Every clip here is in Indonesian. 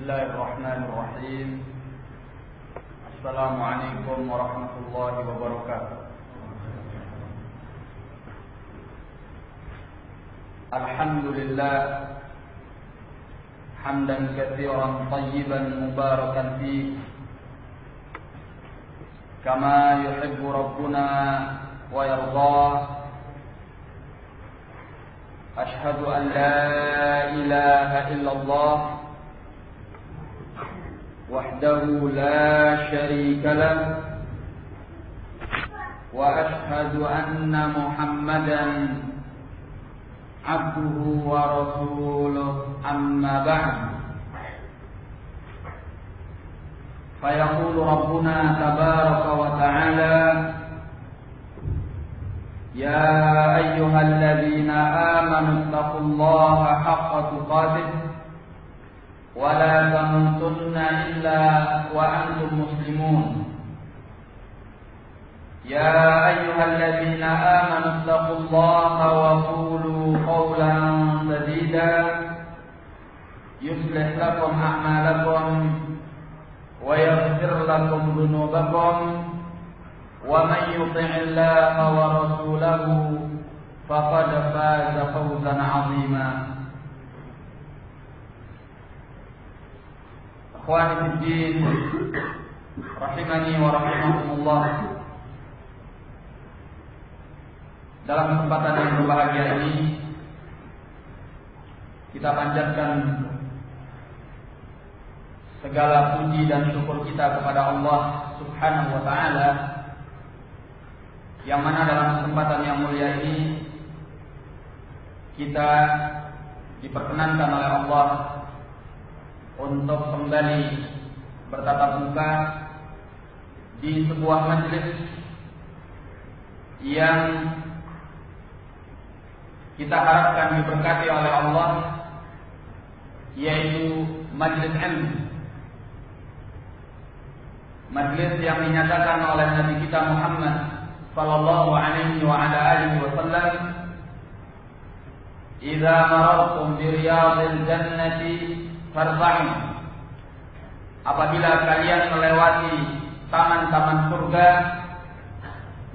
Bismillahirrahmanirrahim. Assalamualaikum warahmatullahi wabarakatuh. Alhamdulillah hamdan katsiran tayyiban mubarakan fihi kama yuhibbu rabbuna wa yardah. Ashhadu an la ilaha illallah wahdahu la syarika lah wa ashhadu anna Muhammadan abduhu wa rasuluh, amma ba'd. Fayaqulu rabbuna tabaraka wa ta'ala, ya ayyuhalladzina amanu taqullaha haqqa tuqatih wa la tamutunna illa wa antum muslimun. Ya ayyuhalladzina amanu taqullaha wa qulu qawlan sadida yuslih lakum a'malakum wa yaghfir lakum dhunubakum wa man yuti'illaha wa rasulahu faqad faza fawzan 'azima. Akhwani fid din, rahimani wa rahimakumullah. Dalam kesempatan yang berbahagia ini kita panjatkan segala puji dan syukur kita kepada Allah Subhanahu wa ta'ala, yang mana dalam kesempatan yang mulia ini kita diperkenankan oleh Allah untuk kembali bertatap muka di sebuah majelis yang kita harapkan diberkati oleh Allah, yaitu majelis ilmu, majelis yang dinyatakan oleh Nabi kita Muhammad sallallahu alaihi wa ala alihi wasallam, "Idza marartum bi riyadil jannati farfa'u." Apabila kalian melewati taman-taman surga,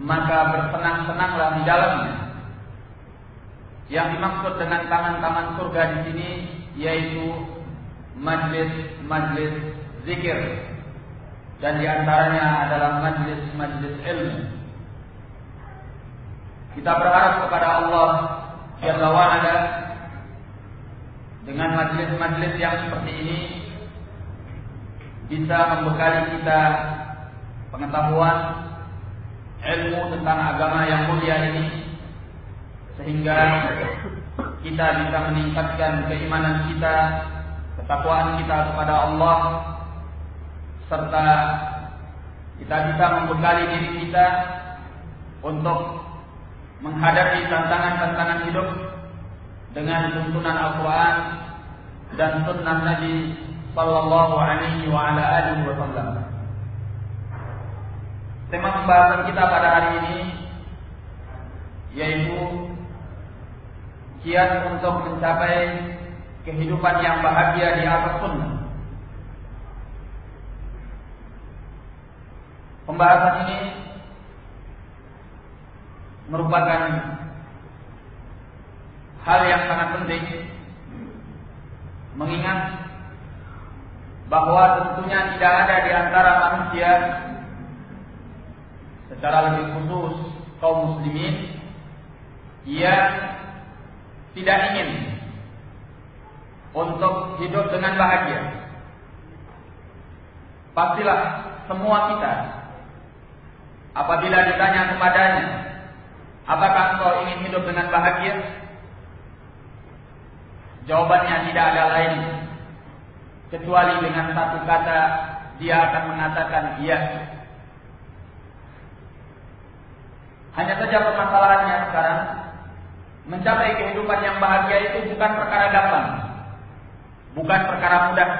maka bersenang-senanglah di dalamnya. Yang dimaksud dengan taman-taman surga di sini yaitu majlis-majlis zikir, dan di antaranya adalah majlis-majlis ilmu. Kita berharap kepada Allah Jalla wa Ala dengan majlis-majlis yang seperti ini bisa membekali kita pengetahuan ilmu tentang agama yang mulia ini, sehingga kita bisa meningkatkan keimanan kita, ketakwaan kita kepada Allah, serta kita bisa membekali diri kita untuk menghadapi tantangan-tantangan hidup dengan tuntunan Al-Quran dan sunnah Nabi sallallahu alaihi wa ala alihi wasallam. Tema pembahasan kita pada hari ini yaitu kiat untuk mencapai kehidupan yang bahagia di atas sunnah. Pembahasan ini merupakan hal yang sangat penting, mengingat bahwa tentunya tidak ada di antara manusia, secara lebih khusus kaum muslimin, yang tidak ingin untuk hidup dengan bahagia. Pastilah semua kita, apabila ditanya kepadanya, apakah engkau ingin hidup dengan bahagia? Jawabannya tidak ada lain kecuali dengan satu kata, dia akan mengatakan iya. Hanya saja permasalahannya sekarang, mencapai kehidupan yang bahagia itu bukan perkara gampang, bukan perkara mudah.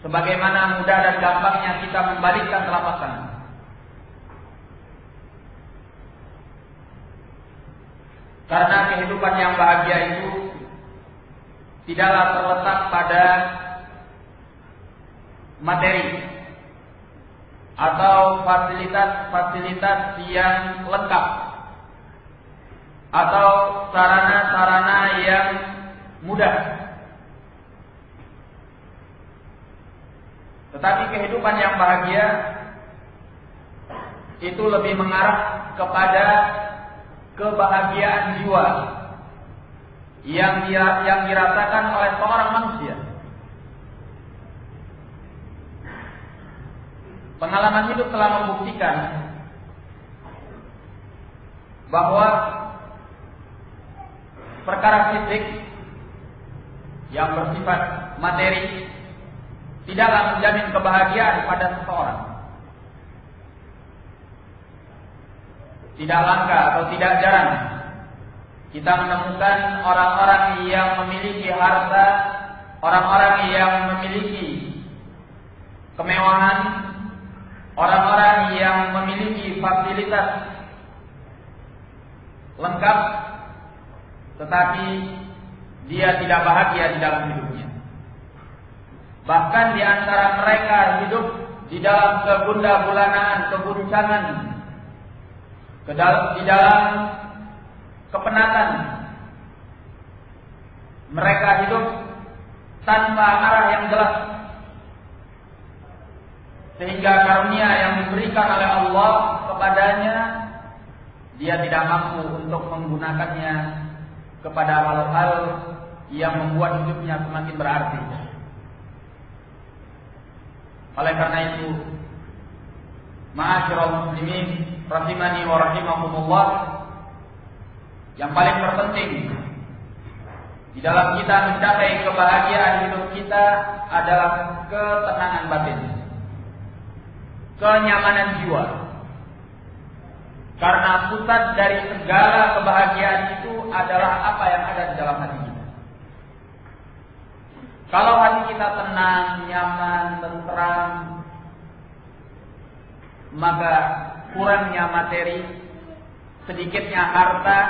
Sebagaimana mudah dan gampangnya kita membalikkan telapak tangan. Karena kehidupan yang bahagia itu tidaklah terletak pada materi atau fasilitas-fasilitas yang lengkap atau sarana-sarana yang mudah. Tetapi kehidupan yang bahagia itu lebih mengarah kepada kebahagiaan jiwa yang dirasakan oleh seorang manusia. Pengalaman hidup telah membuktikan bahwa perkara fisik yang bersifat materi tidaklah menjamin kebahagiaan pada seseorang. Tidak langka atau tidak jarang kita menemukan orang-orang yang memiliki harta, orang-orang yang memiliki kemewahan, orang-orang yang memiliki fasilitas lengkap, tetapi dia tidak bahagia di dalam hidupnya. Bahkan di antara mereka hidup di dalam kegundah-gulanaan, keguncangan, di dalam kepenatan. Mereka hidup tanpa arah yang jelas, sehingga karunia yang diberikan oleh Allah kepadanya, dia tidak mampu untuk menggunakannya kepada hal-hal yang membuat hidupnya semakin berarti. Oleh karena itu, ma'asyiral muslimin rahimani wa rahimakumullah, yang paling terpenting di dalam kita mencapai kebahagiaan hidup kita adalah ketenangan batin, kenyamanan jiwa. Karena pusat dari segala kebahagiaan itu adalah apa yang ada di dalam hati kita. Kalau hati kita tenang, nyaman, tentram, maka kurangnya materi, sedikitnya harta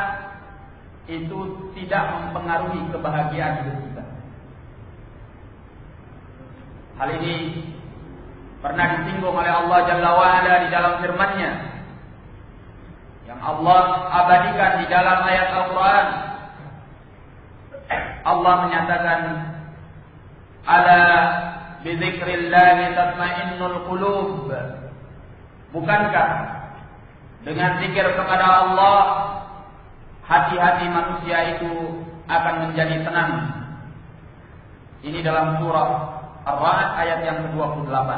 itu tidak mempengaruhi kebahagiaan hidup kita. Hal ini pernah disinggung oleh Allah Jalla wa'ala di dalam firman-Nya yang Allah abadikan di dalam ayat Al-Quran. Allah menyatakan, ala bizikrillahi tatmainnul qulub. Bukankah dengan zikir kepada Allah hati-hati manusia itu akan menjadi tenang? Ini dalam surah Ar-Ra'd ayat yang ke-28.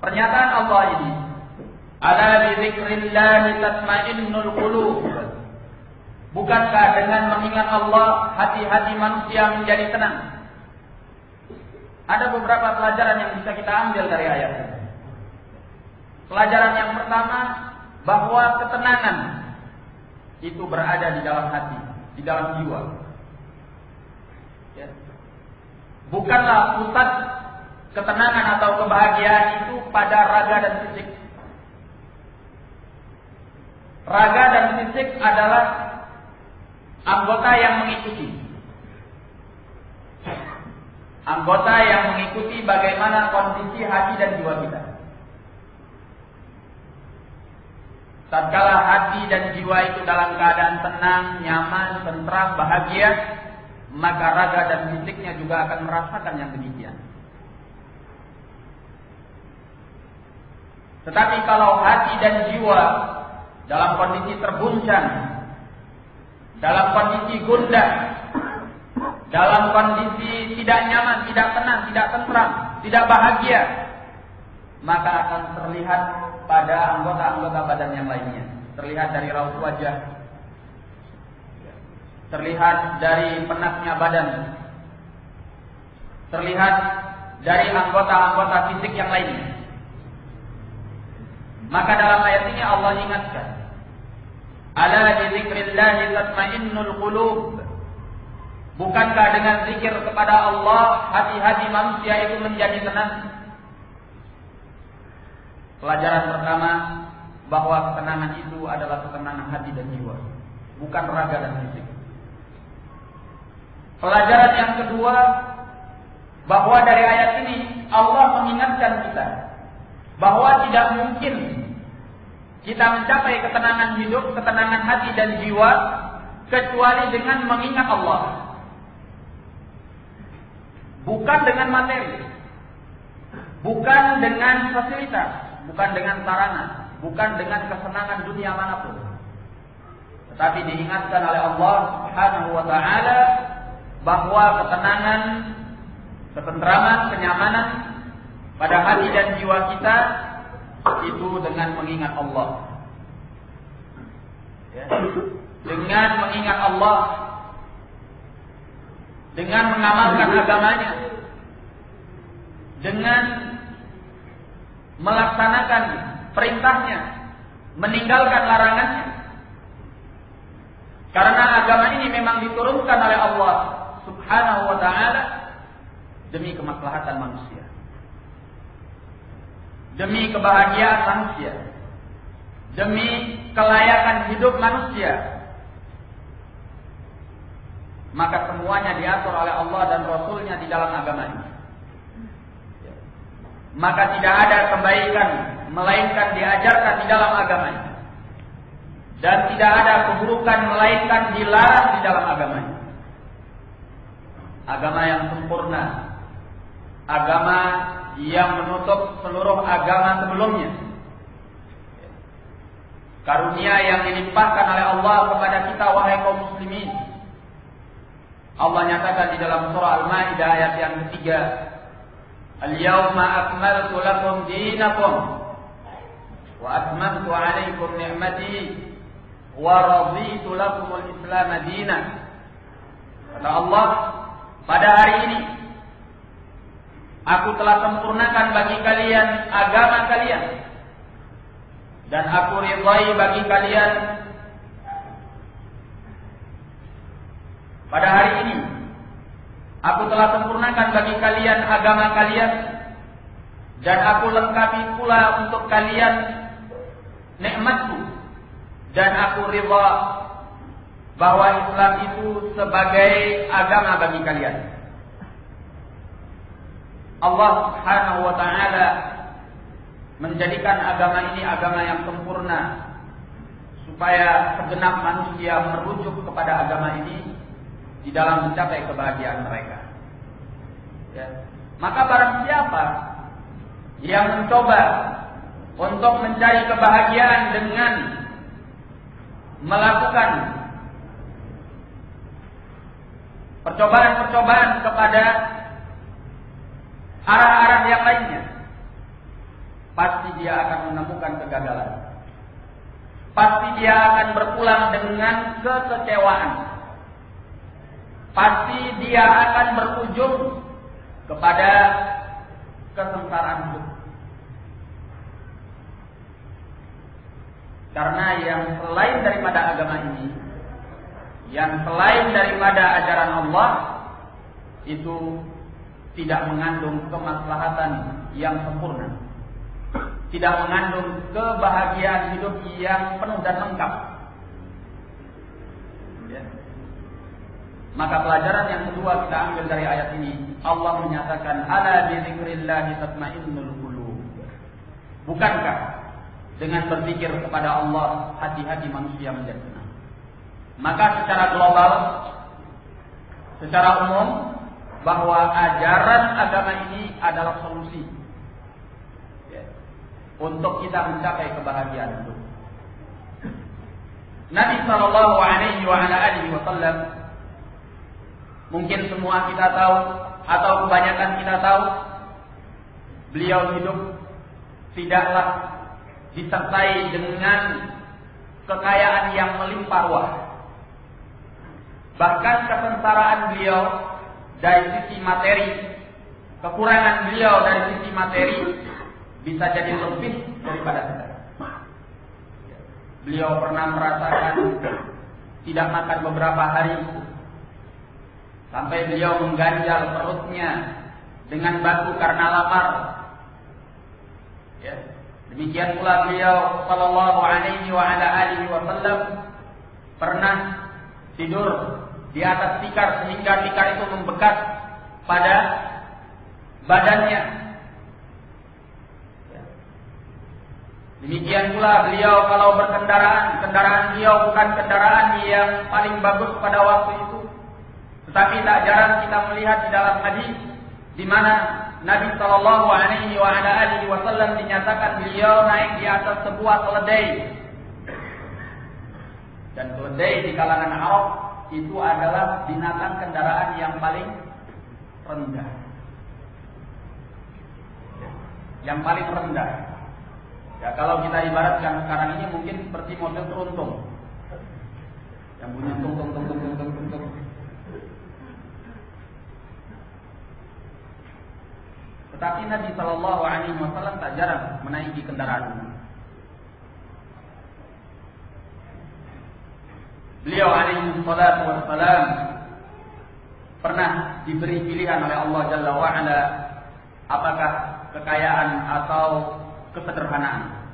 Pernyataan Allah ini, ala bizikrillahi tatmainnul qulub. Bukankah dengan mengingat Allah hati-hati manusia menjadi tenang? Ada beberapa pelajaran yang bisa kita ambil dari ayat ini. Pelajaran yang pertama, bahwa ketenangan itu berada di dalam hati, di dalam jiwa. Ya. Bukanlah pusat ketenangan atau kebahagiaan itu pada raga dan fisik. Raga dan fisik adalah anggota yang mengikuti. Anggota yang mengikuti bagaimana kondisi hati dan jiwa kita. Tatkala hati dan jiwa itu dalam keadaan tenang, nyaman, tentram, bahagia, maka raga dan fisiknya juga akan merasakan yang demikian. Tetapi kalau hati dan jiwa dalam kondisi terguncang, dalam kondisi gundah, dalam kondisi tidak nyaman, tidak tenang, tidak tentram, tidak bahagia, maka akan terlihat pada anggota-anggota badan yang lainnya. Terlihat dari raut wajah, terlihat dari penatnya badan, terlihat dari anggota-anggota fisik yang lainnya. Maka dalam ayat ini Allah ingatkan, ala bizikrillahi tatmainnul qulub. Bukankah dengan zikir kepada Allah hati-hati manusia itu menjadi tenang? Pelajaran pertama, bahwa ketenangan itu adalah ketenangan hati dan jiwa, bukan raga dan fisik. Pelajaran yang kedua, bahwa dari ayat ini Allah mengingatkan kita bahwa tidak mungkin kita mencapai ketenangan hidup, ketenangan hati dan jiwa kecuali dengan mengingat Allah. Bukan dengan materi, bukan dengan fasilitas, bukan dengan sarana, bukan dengan kesenangan dunia manapun. Tetapi diingatkan oleh Allah Subhanahu wa taala bahwa ketenangan, ketentraman, kenyamanan pada hati dan jiwa kita itu dengan mengingat Allah. Ya. Dengan mengingat Allah, dengan mengamalkan agamanya, dengan melaksanakan perintahnya, meninggalkan larangannya. Karena agama ini memang diturunkan oleh Allah Subhanahu wa taala demi kemaslahatan manusia, demi kebahagiaan manusia, demi kelayakan hidup manusia. Maka semuanya diatur oleh Allah dan Rasulnya di dalam agama ini. Maka tidak ada kebaikan melainkan diajarkan di dalam agama ini. Dan tidak ada keburukan melainkan dilarang di dalam agama ini. Agama yang sempurna, agama yang menutup seluruh agama sebelumnya, karunia yang dilimpahkan oleh Allah kepada kita wahai kaum muslimin. Allah nyatakan di dalam surah Al-Maidah ayat yang ketiga, Al-yawma akmaltu lakum dinakum wa atmamtu alaikum ni'mati wa raditu lakumul Islam dinan. Kata Allah, pada hari ini aku telah sempurnakan bagi kalian agama kalian dan aku ridhai bagi kalian. Pada hari ini aku telah sempurnakan bagi kalian agama kalian dan aku lengkapi pula untuk kalian nikmatku dan aku ridha bahwa Islam itu sebagai agama bagi kalian. Allah Subhanahu wa taala menjadikan agama ini agama yang sempurna supaya segenap manusia merujuk kepada agama ini di dalam mencapai kebahagiaan mereka. Ya. Maka barang siapa yang mencoba untuk mencari kebahagiaan dengan melakukan percobaan-percobaan kepada arah-arah yang lainnya, pasti dia akan menemukan kegagalan. Pasti dia akan berpulang dengan kekecewaan. Pasti dia akan berujung kepada kesengsaraan hidup. Karena yang selain daripada agama ini, yang selain daripada ajaran Allah, itu tidak mengandung kemaslahatan yang sempurna, tidak mengandung kebahagiaan hidup yang penuh dan lengkap. Ya. Maka pelajaran yang kedua kita ambil dari ayat ini, Allah menyatakan ala bi dzikrillahi tatmainnul qulub. Bukankah dengan berzikir kepada Allah hati-hati manusia menjadi tenang? Maka secara global, secara umum, bahwa ajaran agama ini adalah solusi ya, untuk kita mencapai kebahagiaan hidup. Nabi sallallahu alaihi wasallam, mungkin semua kita tahu atau kebanyakan kita tahu, beliau hidup tidaklah disertai dengan kekayaan yang melimpah ruah. Bahkan kesengsaraan beliau dari sisi materi, kekurangan beliau dari sisi materi bisa jadi lebih daripada kita. Beliau pernah merasakan tidak makan beberapa hari, sampai beliau mengganjal perutnya dengan batu karena lapar. Ya. Demikian pula beliau sallallahu alaihi wasallam pernah tidur di atas tikar sehingga tikar itu membekas pada badannya. Demikian pula beliau kalau berkendaraan, kendaraan beliau bukan kendaraan yang paling bagus pada waktu itu. Tetapi tak jarang kita melihat di dalam hadis di mana Nabi sallallahu alaihi wasallam dinyatakan beliau naik di atas sebuah keledai. Dan keledai di kalangan Arab itu adalah binatang kendaraan yang paling rendah. Yang paling rendah. Ya, kalau kita ibaratkan sekarang ini mungkin seperti model teruntung. Yang bunyi tung. Tetapi Nabi sallallahu alaihi wasallam tak jarang menaiki kendaraan. Beliau alaihi salatu wassalam pernah diberi pilihan oleh Allah Jalla wa Ala apakah kekayaan atau kesederhanaan.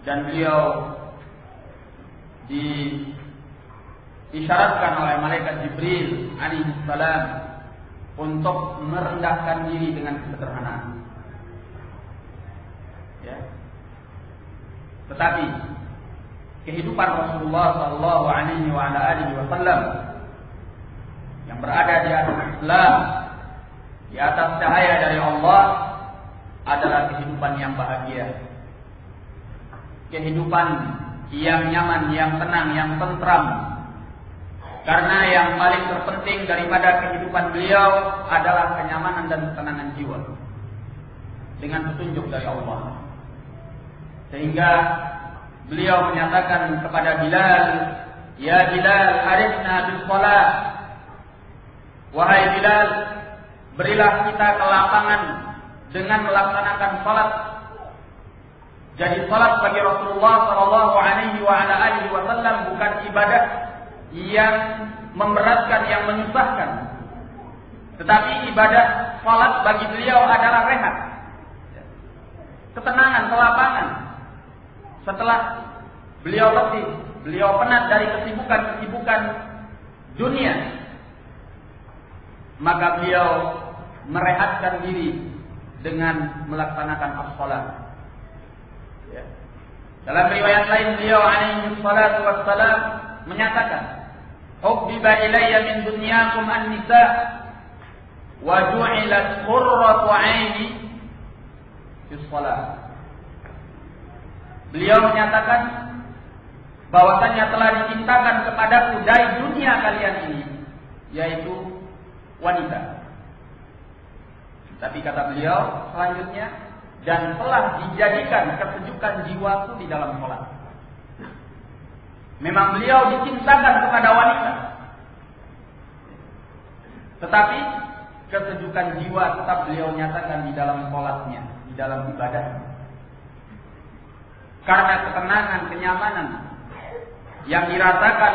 Dan beliau diisyaratkan oleh malaikat Jibril alaihi salam untuk merendahkan diri dengan kesederhanaan. Ya. Tetapi kehidupan Rasulullah sallallahu alaihi wasallam yang berada di atas Islam, di atas cahaya dari Allah adalah kehidupan yang bahagia. Kehidupan yang nyaman, yang tenang, yang tentram. Karena yang paling terpenting daripada kehidupan beliau adalah kenyamanan dan ketenangan jiwa. Dengan petunjuk dari Allah. Sehingga beliau menyatakan kepada Bilal, "Ya Bilal, arifna bis shalah." Wahai Bilal, berilah kita kelapangan dengan melaksanakan salat. Jadi salat bagi Rasulullah sallallahu alaihi wasallam bukan ibadah yang memberatkan, yang menyusahkan. Tetapi ibadah salat bagi beliau adalah rehat. Ketenangan, kelapangan. Setelah beliau letih, beliau penat dari kesibukan-kesibukan dunia, maka beliau merehatkan diri dengan melaksanakan as-salat. Ya. Dalam riwayat lain beliau alaihi salatu wassalam menyatakan, "Hubbiba ilayya min dunyakum an-nisa wa ju'ilat qurratu 'aini fi shalah." Beliau menyatakan bahwasanya telah dicintakan kepadaku dari dunia kalian ini, yaitu wanita. Tapi kata beliau selanjutnya, dan telah dijadikan kesejukan jiwaku di dalam sholat. Memang beliau dicintakan kepada wanita, tetapi kesejukan jiwa tetap beliau nyatakan di dalam sholatnya, di dalam ibadahnya. Karena ketenangan, kenyamanan yang dirasakan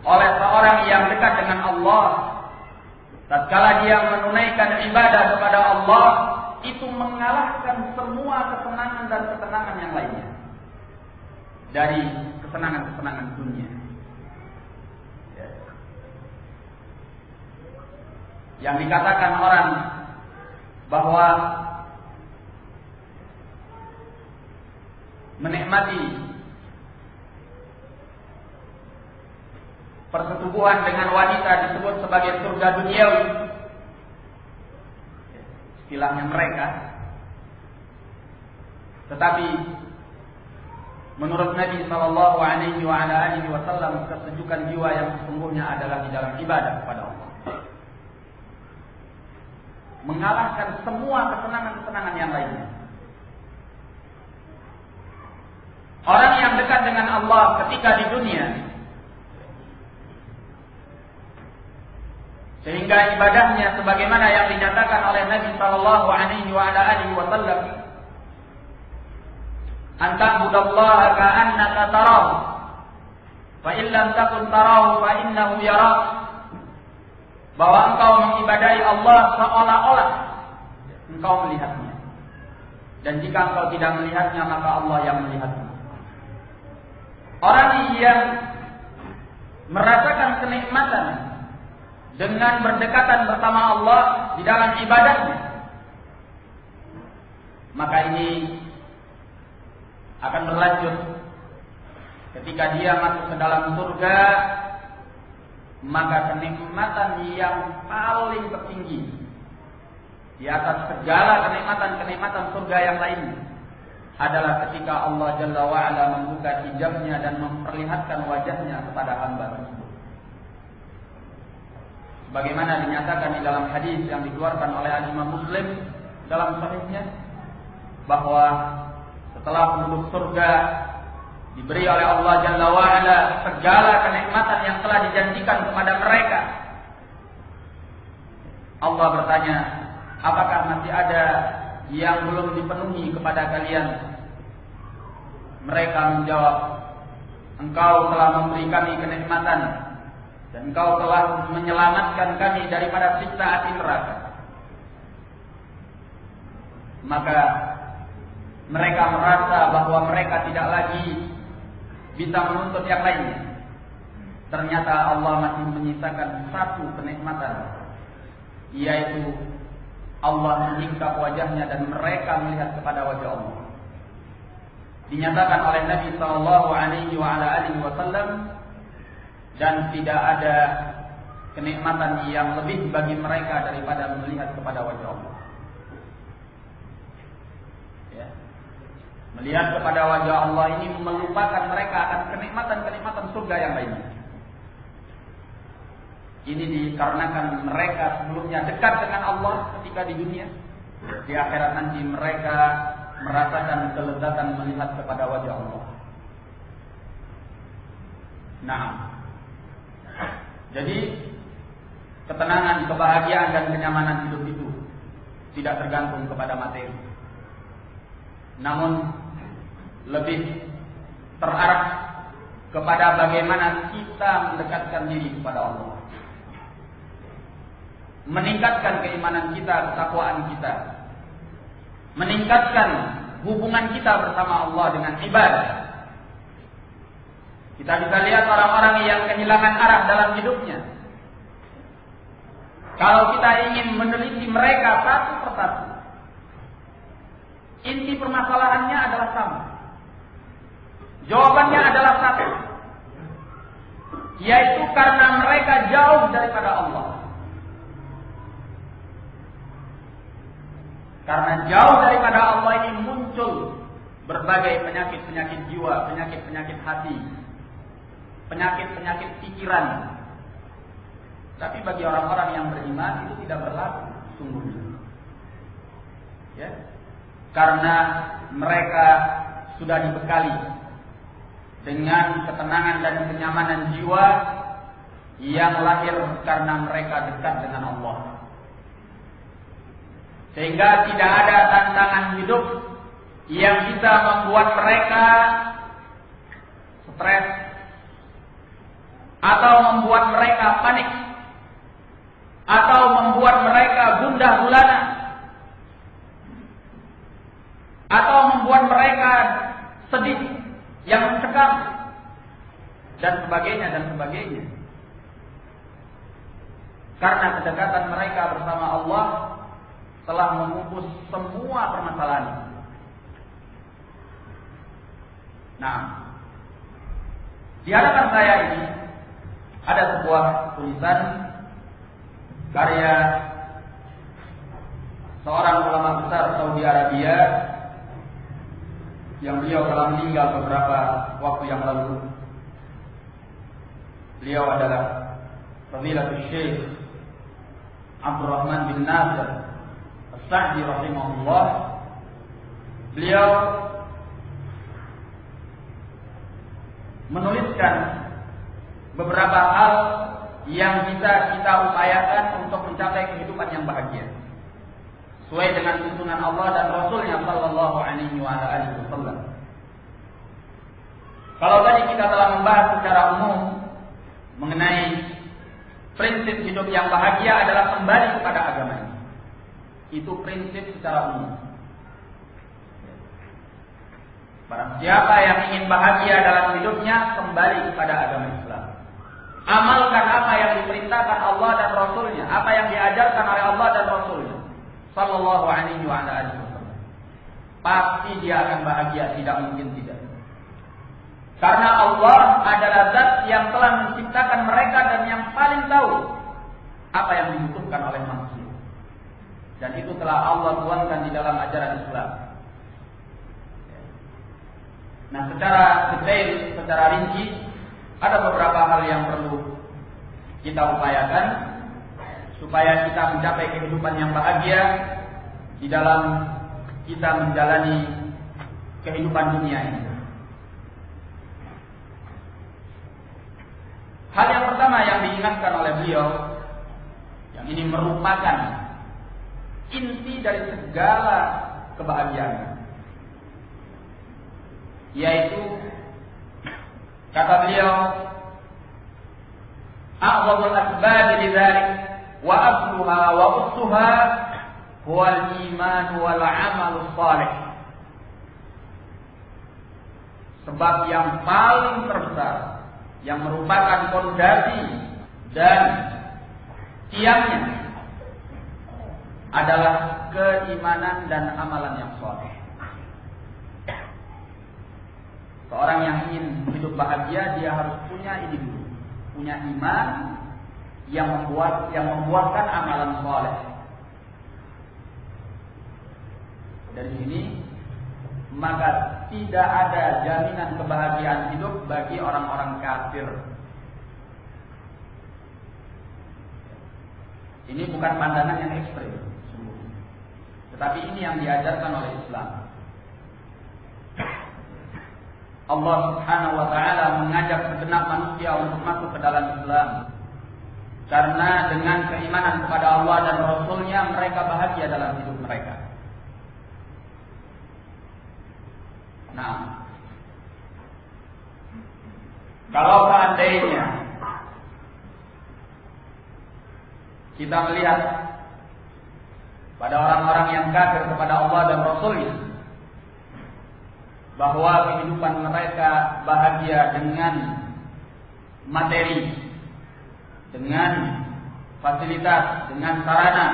oleh seorang yang dekat dengan Allah, tatkala dia menunaikan ibadah kepada Allah, itu mengalahkan semua kesenangan dan ketenangan yang lainnya dari kesenangan-kesenangan dunia. Yang dikatakan orang bahwa menikmati persetubuhan dengan wanita disebut sebagai surga duniawi, istilahnya mereka. Tetapi menurut Nabi sallallahu alaihi wasallam, kesejukan jiwa yang sesungguhnya adalah di dalam ibadah kepada Allah, mengalahkan semua kesenangan-kesenangan yang lainnya. Orang yang dekat dengan Allah ketika di dunia, sehingga ibadahnya sebagaimana yang dinyatakan oleh Nabi sallallahu alaihi wasallam, "Anta'budallaha ka'annaka tarahu, fa in lam takun tarahu fa innahu yarak." Bahwa engkau mengibadahi Allah seolah-olah engkau melihatnya. Dan jika engkau tidak melihatnya, maka Allah yang melihatnya. Orang yang merasakan kenikmatan dengan berdekatan bersama Allah di dalam ibadahnya, maka ini akan berlanjut ketika dia masuk ke dalam surga, maka kenikmatan yang paling tertinggi di atas segala kenikmatan surga yang lain adalah ketika Allah Jalla wa'ala membuka hijabnya dan memperlihatkan wajahnya kepada hamba tersebut. Bagaimana dinyatakan di dalam hadis yang dikeluarkan oleh Imam Muslim dalam sahihnya, bahwa setelah penduduk surga diberi oleh Allah Jalla wa'ala segala kenikmatan yang telah dijanjikan kepada mereka, Allah bertanya, apakah masih ada yang belum dipenuhi kepada kalian? Mereka menjawab, engkau telah memberi kami kenikmatan dan engkau telah menyelamatkan kami daripada siksa api neraka. Maka mereka merasa bahwa mereka tidak lagi bisa menuntut yang lainnya. Ternyata Allah masih menyisakan satu kenikmatan, yaitu Allah menyingkap wajahnya dan mereka melihat kepada wajah Allah. Dinyatakan oleh Nabi sallallahu alaihi wasallam, dan tidak ada kenikmatan yang lebih bagi mereka daripada melihat kepada wajah Allah. Ya. Melihat kepada wajah Allah ini melupakan mereka akan kenikmatan-kenikmatan surga yang lainnya. Ini dikarenakan mereka sebelumnya dekat dengan Allah ketika di dunia. Di akhirat nanti mereka merasakan kelezatan melihat kepada wajah Allah. Nah, jadi ketenangan, kebahagiaan dan kenyamanan hidup itu tidak tergantung kepada materi, namun lebih terarah kepada bagaimana kita mendekatkan diri kepada Allah, meningkatkan keimanan kita, ketakwaan kita, meningkatkan hubungan kita bersama Allah dengan ibadah. Kita bisa lihat orang-orang yang kehilangan arah dalam hidupnya. Kalau kita ingin meneliti mereka satu persatu, inti permasalahannya adalah sama. Jawabannya adalah satu, yaitu karena mereka jauh daripada Allah. Karena jauh daripada Allah ini muncul berbagai penyakit-penyakit jiwa, penyakit-penyakit hati, penyakit-penyakit pikiran. Tapi bagi orang-orang yang beriman itu tidak berlaku sungguhnya. Ya. Karena mereka sudah dibekali dengan ketenangan dan kenyamanan jiwa yang lahir karena mereka dekat dengan Allah. Sehingga tidak ada tantangan hidup yang bisa membuat mereka stres atau membuat mereka panik atau membuat mereka gundah gulana atau membuat mereka sedih yang mencekam dan sebagainya. Karena kedekatan mereka bersama Allah telah memupus semua permasalahan. Nah, di hadapan saya ini ada sebuah tulisan karya seorang ulama besar Saudi Arabia yang beliau telah meninggal beberapa waktu yang lalu. Beliau adalah Fadilatul Syekh Abdurrahman bin Nasir As-Sa'di rahimahullah. Beliau menuliskan beberapa hal yang bisa kita upayakan untuk mencapai kehidupan yang bahagia sesuai dengan tuntunan Allah dan Rasulnya sallallahu alaihi wasallam. Kalau tadi kita telah membahas secara umum mengenai prinsip hidup yang bahagia adalah kembali kepada agama ini. Itu prinsip secara umum. Barang siapa yang ingin bahagia dalam hidupnya, kembali kepada agama Islam. Amalkan apa yang diperintahkan Allah dan Rasulnya, apa yang diajarkan oleh Allah dan Rasulnya sallallahu alaihi wasallam. pasti dia akan bahagia, tidak mungkin tidak. Karena Allah adalah zat yang telah menciptakan mereka dan yang paling tahu apa yang dibutuhkan oleh manusia. Dan itu telah Allah tuangkan di dalam ajaran Islam. Nah, secara detail, secara rinci, ada beberapa hal yang perlu kita upayakan supaya kita mencapai kehidupan yang bahagia di dalam kita menjalani kehidupan dunia ini. Hal yang pertama yang diingatkan oleh beliau, yang ini merupakan inti dari segala kebahagiaan, yaitu kata beliau, a'zamul asbab lidzalik wa asluha wa ussuha huwa al-iman wal 'amal shalih. Sebab yang paling terbesar, yang merupakan fondasi dan tiangnya adalah keimanan dan amalan yang saleh. Seorang yang ingin hidup bahagia, dia harus punya ini dulu, punya iman yang membuatkan amalan saleh. Dari sini maka tidak ada jaminan kebahagiaan hidup bagi orang-orang kafir. Ini bukan pandangan yang ekstrim, tetapi ini yang diajarkan oleh Islam. Allah Subhanahu wa taala mengajak segenap manusia untuk masuk ke dalam Islam. Karena dengan keimanan kepada Allah dan Rasul-Nya mereka bahagia dalam hidup mereka. Nah, kalau seandainya kita melihat pada orang-orang yang kafir kepada Allah dan Rasul-Nya bahwa kehidupan mereka bahagia dengan materi, dengan fasilitas, dengan sarana,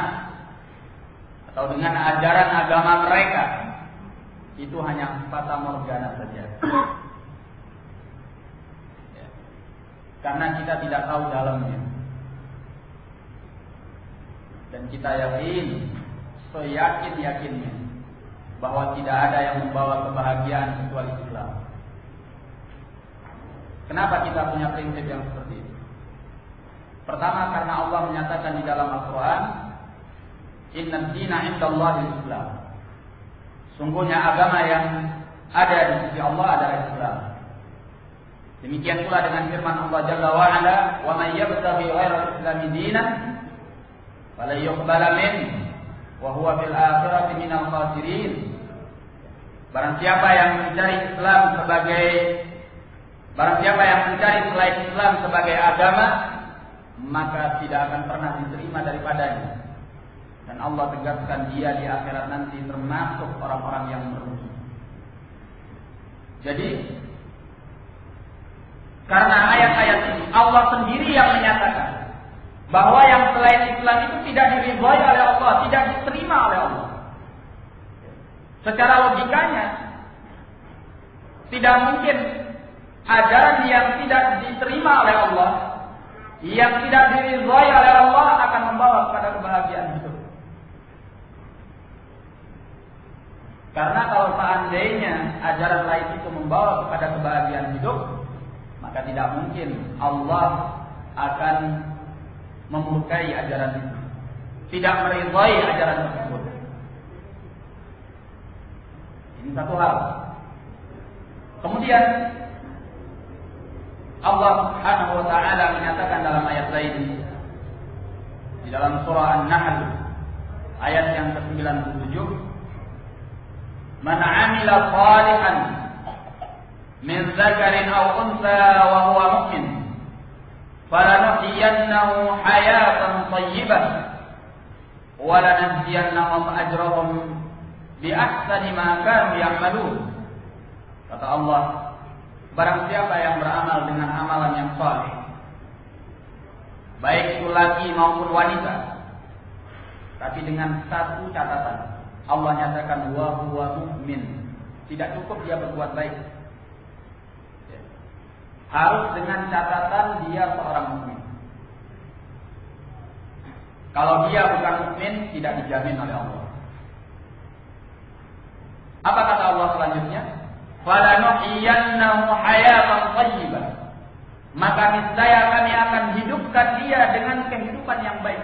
atau dengan ajaran agama mereka, itu hanya fata morgana saja. Ya. Karena kita tidak tahu dalamnya. Dan kita yakin, seyakin-yakinnya, bahwa tidak ada yang membawa kebahagiaan kecuali Islam. Kenapa kita punya prinsip yang seperti itu? Pertama, karena Allah menyatakan di dalam Al-Quran, Inna ad-dina 'indallahi al-Islam. Sungguhnya agama yang ada di sisi Allah adalah Islam. Demikian pula dengan firman Allah Jalla wa Ala, "Wa may yabtaghi ghayra al-islami dinan fala yuqbala minhu wa huwa fil akhirati minal khasirin." Barang siapa yang mencari selain Islam sebagai agama, maka tidak akan pernah diterima daripadanya. Dan Allah tegaskan dia di akhirat nanti termasuk orang-orang yang merugi. Jadi, karena ayat-ayat ini Allah sendiri yang menyatakan bahwa yang selain Islam itu tidak diridhai oleh Allah, tidak diterima oleh Allah. Secara logikanya tidak mungkin ajaran yang tidak diterima oleh Allah, yang tidak diridhai oleh Allah akan membawa kepada kebahagiaan hidup. Karena kalau seandainya ajaran lain itu membawa kepada kebahagiaan hidup, maka tidak mungkin Allah akan memurkai ajaran itu, tidak meridhai ajaran tersebut. Ini satu hal. Kemudian Allah Subhanahu wa taala menyatakan dalam ayat lain di dalam surah An-Nahl ayat yang ke-97, "Man 'amila shalihan min dzakarin aw untha wa huwa mu'min falanuhyiyannahu hayatan thayyibah wa lanajziyannahum ajrahum bi ahsani ma kanu ya'malun." Kata Allah, barang siapa yang beramal dengan amalan yang saleh, baik itu laki maupun wanita, tapi dengan satu catatan, Allah nyatakan wa huwa mu'min. Tidak cukup dia berbuat baik. Harus dengan catatan dia seorang mukmin. Kalau dia bukan mukmin, tidak dijamin oleh Allah. Apa kata Allah selanjutnya? Falanuhyiyannahu hayatan thayyibah. Maka niscaya kami akan hidupkan dia dengan kehidupan yang baik.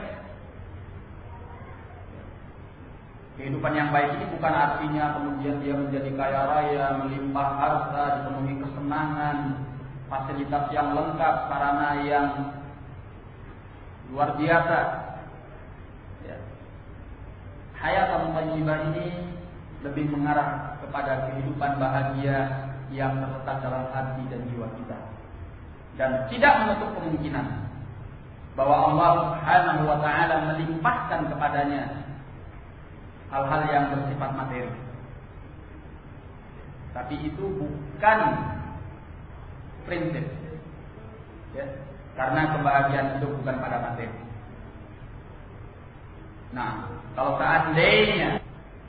Kehidupan yang baik ini bukan artinya kemudian dia menjadi kaya raya, melimpah harta, dipenuhi kesenangan, fasilitas yang lengkap, sarana yang luar biasa. Ya. Hayatan thayyibah ini lebih mengarah kepada kehidupan bahagia yang terletak dalam hati dan jiwa kita. Dan tidak menutup kemungkinan bahwa Allah Subhanahu wa taala melimpahkan kepadanya hal-hal yang bersifat materi. Tapi itu bukan prinsip. Ya, karena kebahagiaan hidup bukan pada materi. Nah, kalau seandainya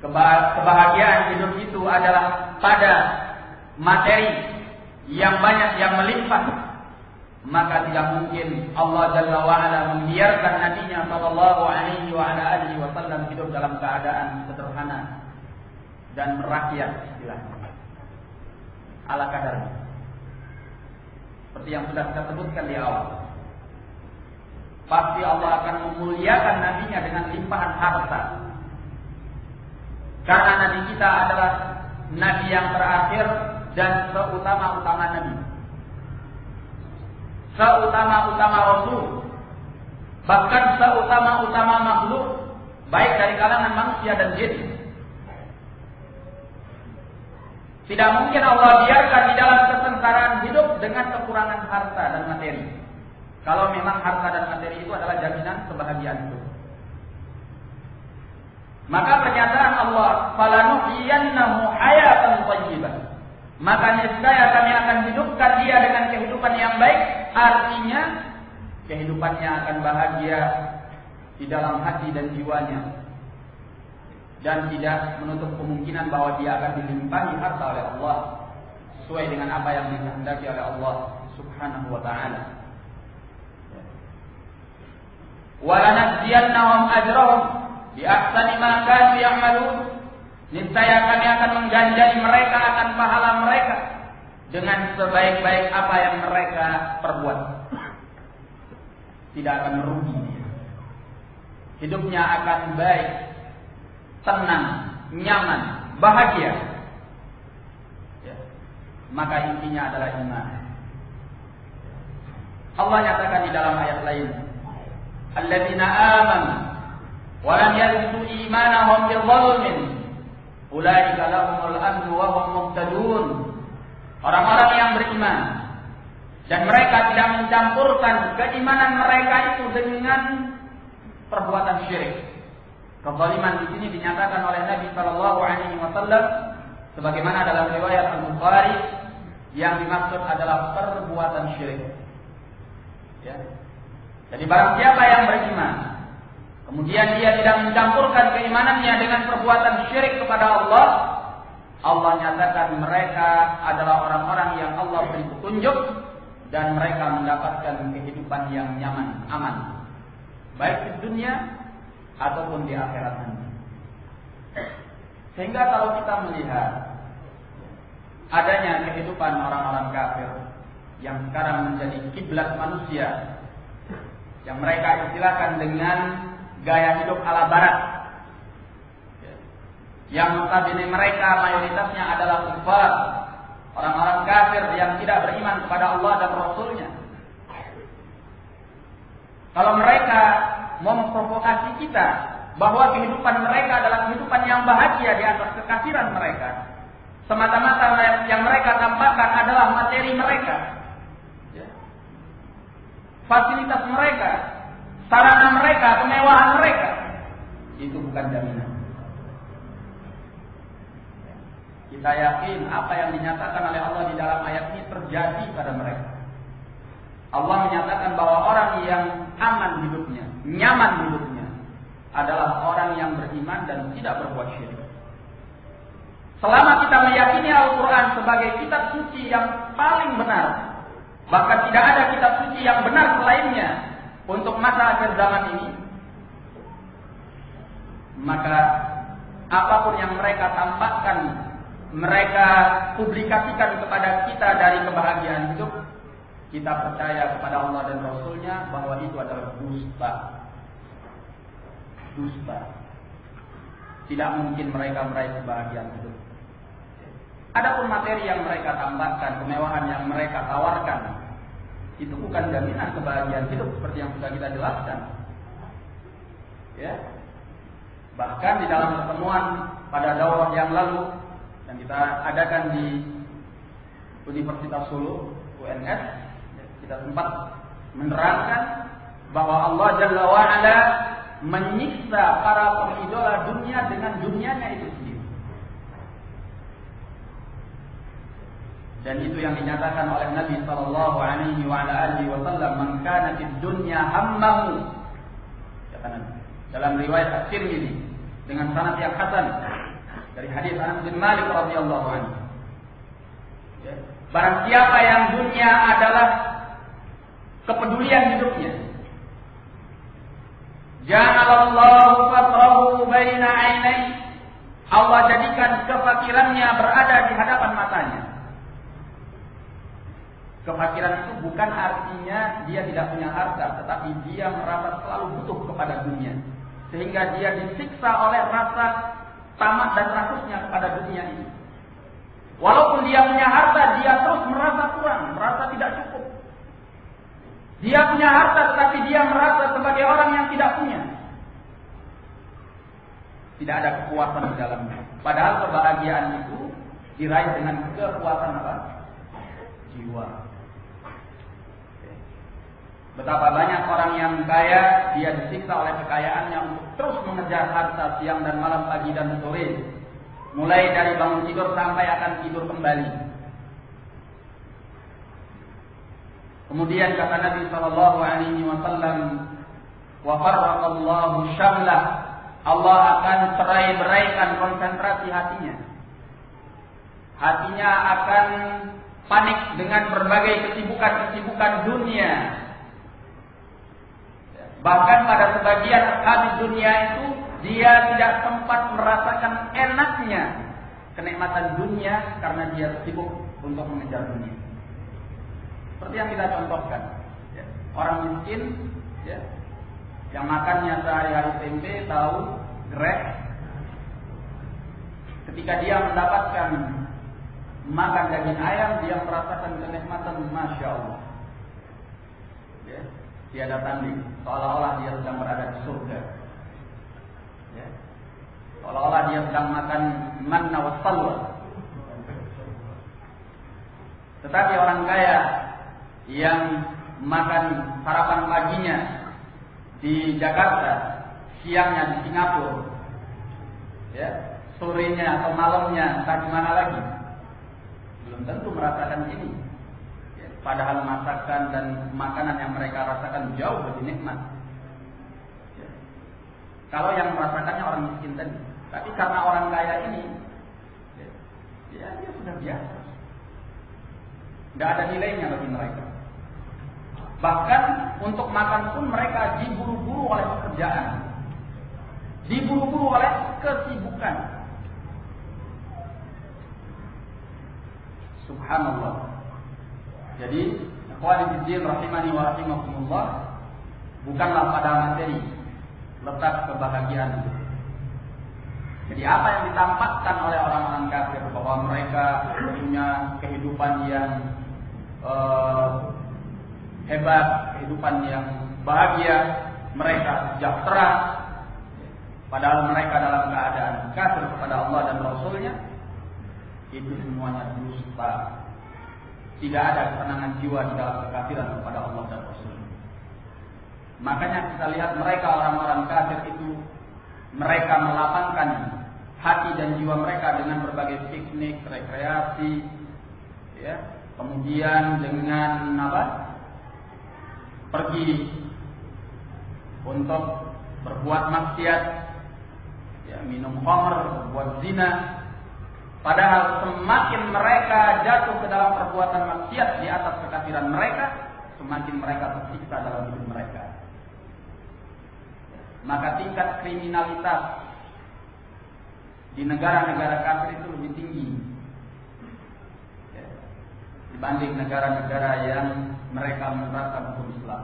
kebahagiaan hidup itu adalah pada materi yang banyak, yang melimpah, maka tidak mungkin Allah Jalla wa'ala membiarkan Nabi-Nya sallallahu alaihi wa ala alihi wasallam hidup dalam keadaan sederhana dan merakyat istilahnya ala kadarnya. Seperti yang sudah kita sebutkan di awal. Pasti Allah akan memuliakan Nabi-Nya dengan limpahan harta. Karena Nabi kita adalah Nabi yang terakhir dan seutama-utama Nabi. Seutama-utama Rasul. Bahkan seutama-utama makhluk, baik dari kalangan manusia dan jin. Tidak mungkin Allah biarkan di dalam kesengsaraan hidup dengan kekurangan harta dan materi. Kalau memang harta dan materi itu adalah jaminan kebahagiaan hidup. Maka pernyataan Allah, falanuhyiyannahu hayatan thayyibah. Maka niscaya kami akan hidupkan dia dengan kehidupan yang baik. Artinya kehidupannya akan bahagia di dalam hati dan jiwanya. Dan tidak menutup kemungkinan bahwa dia akan dilimpahi harta oleh Allah sesuai dengan apa yang dikehendaki oleh Allah Subhanahu wa taala. Wa lanajziyannahum ajrahum bi ahsani ma kanu ya'malun. Niscaya kami akan mengganjari mereka akan pahala mereka dengan sebaik-baik apa yang mereka perbuat. Tidak akan merugi. Hidupnya akan baik, tenang, nyaman, bahagia. Ya. Maka intinya adalah iman. Allah nyatakan di dalam ayat lain, alladzina amanu wa lam yalbisu imanahum bidzulmin ulaika lahumul amnu wa hum muhtadun. Orang-orang yang beriman dan mereka tidak mencampurkan keimanan mereka itu dengan perbuatan syirik. Kezaliman di sini dinyatakan oleh Nabi sallallahu alaihi wasallam sebagaimana dalam riwayat Al-Bukhari yang dimaksud adalah perbuatan syirik. Ya. Jadi barang siapa yang beriman kemudian dia tidak mencampurkan keimanannya dengan perbuatan syirik kepada Allah, Allah nyatakan mereka adalah orang-orang yang Allah beri petunjuk dan mereka mendapatkan kehidupan yang nyaman, aman, baik di dunia ataupun di akhirat nanti. Sehingga kalau kita melihat adanya kehidupan orang-orang kafir yang sekarang menjadi kiblat manusia, yang mereka istilahkan dengan gaya hidup ala barat, yang notabene mereka mayoritasnya adalah kufar, orang-orang kafir yang tidak beriman kepada Allah dan Rasul-Nya. Kalau mereka memprovokasi kita bahwa kehidupan mereka adalah kehidupan yang bahagia di atas kekafiran mereka, semata-mata yang mereka tampakkan adalah materi mereka, fasilitas mereka, sarana mereka, kemewahan mereka, itu bukan jaminan. Kita yakin apa yang dinyatakan oleh Allah di dalam ayat ini terjadi pada mereka. Allah menyatakan bahwa orang yang aman hidupnya, nyaman hidupnya, adalah orang yang beriman dan tidak berbuat syirik. Selama kita meyakini Al-Quran sebagai kitab suci yang paling benar, bahkan tidak ada kitab suci yang benar selainnya untuk masa akhir zaman ini, maka apapun yang mereka tampakkan, mereka publikasikan kepada kita dari kebahagiaan hidup, kita percaya kepada Allah dan Rasulnya bahwa itu adalah dusta. Dusta. Tidak mungkin mereka meraih kebahagiaan hidup. Adapun materi yang mereka tambahkan, kemewahan yang mereka tawarkan, itu bukan jaminan kebahagiaan hidup seperti yang sudah kita jelaskan. Ya. Bahkan di dalam pertemuan pada daurah yang lalu yang kita adakan di Universitas Solo, UNS, kita sempat menerangkan bahwa Allah Jalla wa'ala menyiksa para pengidola dunia dengan dunianya itu sendiri. Dan itu yang dinyatakan oleh Nabi sallallahu alaihi wasallam, "Man kana fid dunya hammahu." Kata Nabi dalam riwayat At-Tirmidzi dengan sanad yang hasan dari hadis Anas bin Malik radhiyallahu anhu. Ya. Barang siapa yang dunia adalah kepedulian hidupnya, ja'alallahu fatrahu baina 'ainai, Allah jadikan kefakirannya berada di hadapan matanya. Kefakiran itu bukan artinya dia tidak punya harta, tetapi dia merasa selalu butuh kepada dunia, sehingga dia disiksa oleh rasa tamak dan rakusnya kepada dunia ini. Walaupun dia punya harta, dia terus merasa kurang, merasa tidak cukup. Dia punya harta, tetapi dia merasa sebagai orang yang tidak punya. Tidak ada kepuasan di dalamnya. Padahal kebahagiaan itu diraih dengan kepuasan apa? Jiwa. Betapa banyak orang yang kaya, dia disiksa oleh kekayaannya untuk terus mengejar harta siang dan malam, pagi dan sore. Mulai dari bangun tidur sampai akan tidur kembali. Kemudian kata Nabi sallallahu alaihi wasallam, "Wa farraqallahu syamlah." Allah akan cerai-beraikan konsentrasi hatinya. Hatinya akan panik dengan berbagai kesibukan-kesibukan dunia. Bahkan pada sebagian hadis dunia itu dia tidak sempat merasakan enaknya kenikmatan dunia karena dia sibuk untuk mengejar dunia. Seperti yang kita contohkan, ya. Orang miskin, ya, yang makannya sehari-hari tempe, tahu, grek, ketika dia mendapatkan makan daging ayam, dia merasakan kenikmatan, masya Allah. Ya. Tiada tanding, seolah-olah dia sedang berada di surga. Ya. Seolah-olah dia sedang makan manna wa salwa. Tetapi orang kaya yang makan sarapan paginya di Jakarta, siangnya di Singapura, ya, sorenya atau malamnya entah di mana lagi, belum tentu merasakan ini. Padahal masakan dan makanan yang mereka rasakan jauh lebih nikmat. Ya. Kalau yang merasakannya orang miskin tadi, tapi karena orang kaya ini, ya dia sudah biasa. Tidak ada nilainya bagi mereka. Bahkan untuk makan pun mereka diburu-buru oleh pekerjaan, diburu-buru oleh kesibukan. Subhanallah. Jadi, ikhwan fillah rahimani wa rahimakumullah, bukanlah pada materi letak kebahagiaan itu. Jadi apa yang ditampakkan oleh orang-orang kafir bahwa mereka punya kehidupan yang hebat, kehidupan yang bahagia, mereka sejahtera, padahal mereka dalam keadaan kafir kepada Allah dan Rasulnya, itu semuanya dusta. Tidak ada ketenangan jiwa di dalam kekafiran kepada Allah dan Rasul. Makanya kita lihat mereka orang-orang kafir itu, mereka melapangkan hati dan jiwa mereka dengan berbagai piknik, rekreasi, ya, kemudian dengan pergi untuk berbuat maksiat, ya, minum khamr, berbuat zina. Padahal semakin mereka jatuh ke dalam perbuatan maksiat di atas kekafiran mereka, semakin mereka tersiksa dalam hidup mereka. Maka tingkat kriminalitas di negara-negara kafir itu lebih tinggi, ya, dibanding negara-negara yang mereka menerapkan hukum Islam.